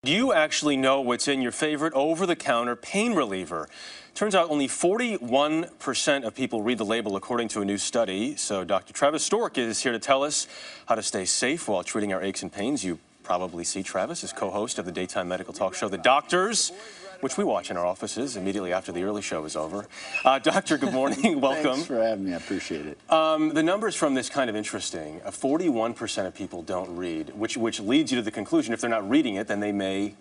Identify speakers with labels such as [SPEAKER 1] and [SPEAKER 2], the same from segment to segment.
[SPEAKER 1] Do you actually know what's in your favorite over-the-counter pain reliever? Turns out only 41% of people read the label, according to a new study. So Dr. Travis Stork is here to tell us how to stay safe while treating our aches and pains. You probably see Travis as co-host of the daytime medical talk show, The Doctors, which we watch in our offices immediately after the early show is over. Doctor, good morning. Welcome.
[SPEAKER 2] Thanks for having me. I appreciate it.
[SPEAKER 1] The numbers from this kind of interesting. 41% of people don't read, which leads you to the conclusion if they're not reading it, then they may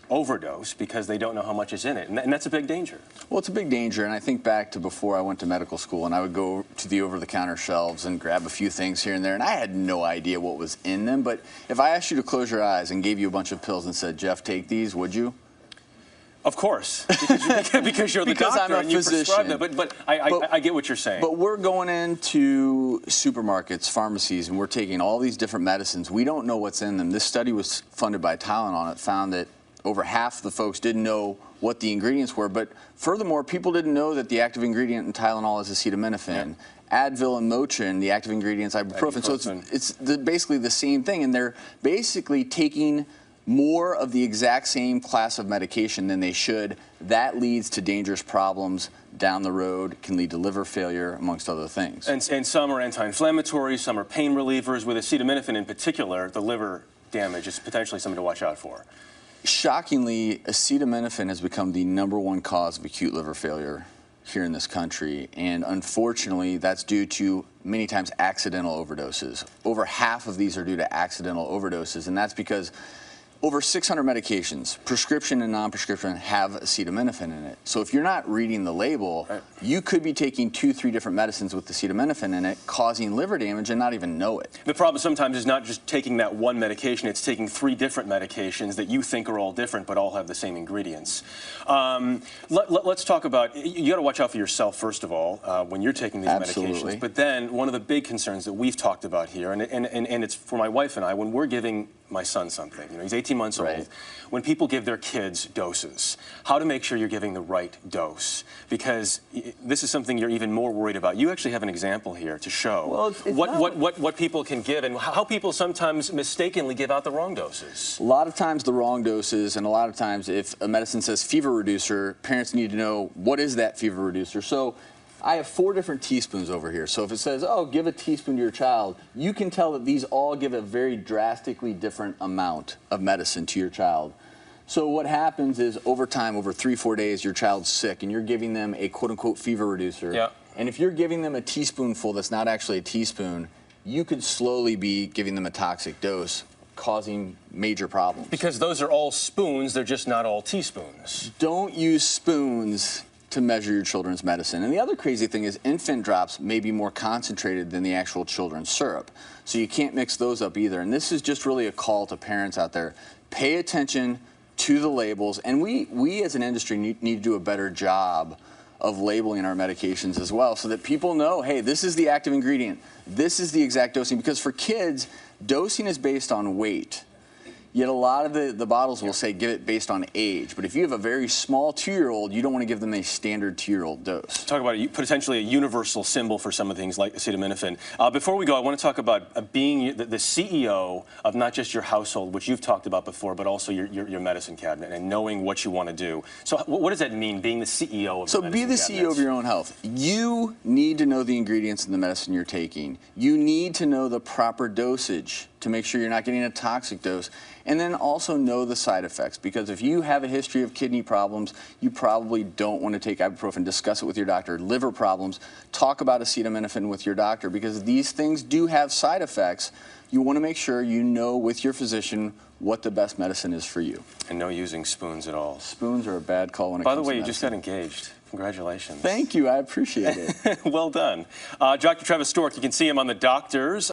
[SPEAKER 1] overdose because they don't know how much is in it. And that's a big danger.
[SPEAKER 2] Well, it's a big danger, and I think back to before I went to medical school, and I would go to the over-the-counter shelves and grab a few things here and there, and I had no idea what was in them. But if I asked you to close your eyes and gave you a bunch of pills and said, Jeff, take these, would you?
[SPEAKER 1] Of course, because you're the doctor
[SPEAKER 2] I'm a
[SPEAKER 1] and you prescribe them. But I get what you're saying.
[SPEAKER 2] But we're going into supermarkets, pharmacies, and we're taking all these different medicines. We don't know what's in them. This study was funded by Tylenol. It found that over half the folks didn't know what the ingredients were. But furthermore, people didn't know that the active ingredient in Tylenol is acetaminophen. Yeah. Advil and Motrin, the active ingredients, ibuprofen. So it's basically the same thing, and they're basically taking more of the exact same class of medication than they should. That leads to dangerous problems down the road, can lead to liver failure, amongst other things.
[SPEAKER 1] And some are anti-inflammatory, some are pain relievers. With acetaminophen in particular, the liver damage is potentially something to watch out for.
[SPEAKER 2] Shockingly, acetaminophen has become the #1 cause of acute liver failure here in this country, and unfortunately that's due to many times accidental overdoses. Over half of these are due to accidental overdoses, and that's because over 600 medications, prescription and non-prescription, have acetaminophen in it. So if you're not reading the label, you could be taking 2-3 different medicines with acetaminophen in it, causing liver damage and not even know it.
[SPEAKER 1] The problem sometimes is not just taking that one medication, it's taking 3 different medications that you think are all different but all have the same ingredients. Let's talk about, you got to watch out for yourself first of all when you're taking these medications. But then one of the big concerns that we've talked about here, and it's for my wife and I, when we're giving my son something, you know, he's 18 months old, when people give their kids doses, how to make sure you're giving the right dose, because this is something you're even more worried about. You actually have an example here to show what people can give and how people sometimes mistakenly give out the wrong doses.
[SPEAKER 2] A lot of times the wrong doses, and a lot of times if a medicine says fever reducer, parents need to know what is that fever reducer. So I have 4 different teaspoons over here. So if it says, oh, give a teaspoon to your child, you can tell that these all give a very drastically different amount of medicine to your child. So what happens is over time, over 3-4 days, your child's sick and you're giving them a quote-unquote fever reducer. Yeah. And if you're giving them a teaspoonful that's not actually a teaspoon, you could slowly be giving them a toxic dose, causing major problems.
[SPEAKER 1] Because those are all spoons, they're just not all teaspoons.
[SPEAKER 2] Don't use spoons to measure your children's medicine. And the other crazy thing is infant drops may be more concentrated than the actual children's syrup. So you can't mix those up either. And this is just really a call to parents out there. Pay attention to the labels. And we as an industry need to do a better job of labeling our medications as well so that people know, hey, this is the active ingredient. This is the exact dosing. Because for kids, dosing is based on weight. Yet a lot of the bottles will say give it based on age. But if you have a very small 2-year-old, you don't want to give them a standard 2-year-old dose.
[SPEAKER 1] Talk about potentially a universal symbol for some of things like acetaminophen. Before we go, I want to talk about being the CEO of not just your household, which you've talked about before, but also your medicine cabinet and knowing what you want to do. So what does that mean, being the CEO of the medicine cabinet?
[SPEAKER 2] So be the CEO of your own health. You need to know the ingredients in the medicine you're taking. You need to know the proper dosage to make sure you're not getting a toxic dose. And then also know the side effects, because if you have a history of kidney problems, you probably don't want to take ibuprofen. Discuss it with your doctor. Liver problems, talk about acetaminophen with your doctor, because these things do have side effects. You want to make sure you know with your physician what the best medicine is for you.
[SPEAKER 1] And no using spoons at all.
[SPEAKER 2] Spoons are a bad call when it comes to medicine.
[SPEAKER 1] By the way, you just got engaged. Congratulations.
[SPEAKER 2] Thank you. I appreciate it.
[SPEAKER 1] Well done. Dr. Travis Stork, you can see him on The Doctors.